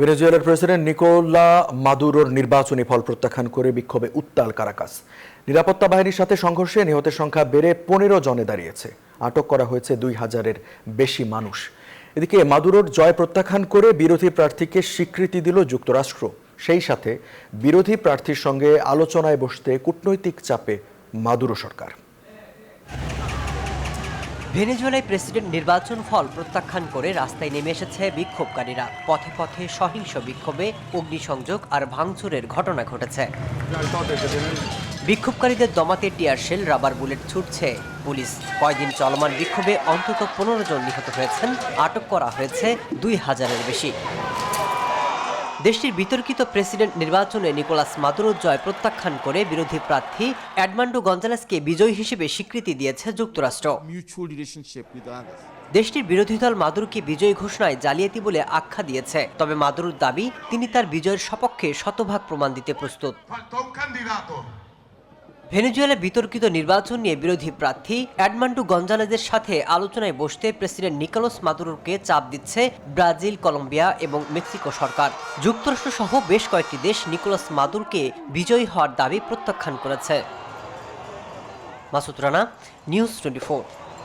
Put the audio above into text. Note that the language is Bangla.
ভেনেজুয়েলার প্রেসিডেন্ট নিকোলা মাদুরোর নির্বাচনী ফল প্রত্যাখ্যান করে বিক্ষোভে উত্তাল কারাকাস। নিরাপত্তা বাহিনীর সাথে সংঘর্ষে নিহতের সংখ্যা বেড়ে 15 জনে দাঁড়িয়েছে। আটক করা হয়েছে 2000-এর বেশি মানুষ। এদিকে মাদুরোর জয় প্রত্যাখ্যান করে বিরোধী প্রার্থীকে স্বীকৃতি দিল যুক্তরাষ্ট্র। সেই সাথে বিরোধী প্রার্থীর সঙ্গে আলোচনায় বসতে কূটনৈতিক চাপে মাদুরো সরকার। ভেনেজুয়েলায় প্রেসিডেন্ট নির্বাচন ফল প্রত্যাখ্যান করে রাস্তায় নেমে এসেছে বিক্ষোভকারীরা। পথে পথে সহিংস বিক্ষোভে অগ্নিসংযোগ আর ভাঙচুরের ঘটনা ঘটেছে। বিক্ষোভকারীদের দমাতে টিয়ার শেল, রাবার বুলেট ছুটছে পুলিশ। কয়েকদিন চলমান বিক্ষোভে অন্তত 15 জন নিহত হয়েছেন, আটক করা হয়েছে 2000-এর বেশি। দেশটির বিতর্কিত প্রেসিডেন্ট নির্বাচনে নিকোলাস মাদুরোর জয় প্রত্যাখ্যান করে বিরোধী প্রার্থী এডমান্ডো গঞ্জালেসকে বিজয়ী হিসেবে স্বীকৃতি দিয়েছে যুক্তরাষ্ট্র। দেশটির বিরোধী দল মাদুরোকে বিজয়ী ঘোষণায় জালিয়াতি বলে আখ্যা দিয়েছে। তবে মাদুরোর দাবি, তিনি তার বিজয়ের সপক্ষে শতভাগ প্রমাণ দিতে প্রস্তুত। ভেনেজুয়েলার বিতর্কিত নির্বাচন নিয়ে বিরোধী প্রার্থী এডমান্ডো গঞ্জালেজের সাথে আলোচনায় বসতে প্রেসিডেন্ট নিকোলাস মাদুরোকে চাপ দিচ্ছে ব্রাজিল, কলম্বিয়া এবং মেক্সিকো সরকার। যুক্তরাষ্ট্র সহ বেশ কয়েকটি দেশ নিকোলাস মাদুরোকে বিজয়ী হওয়ার দাবি প্রত্যাখ্যান করেছে। মাসুদ রানা, নিউজ 24।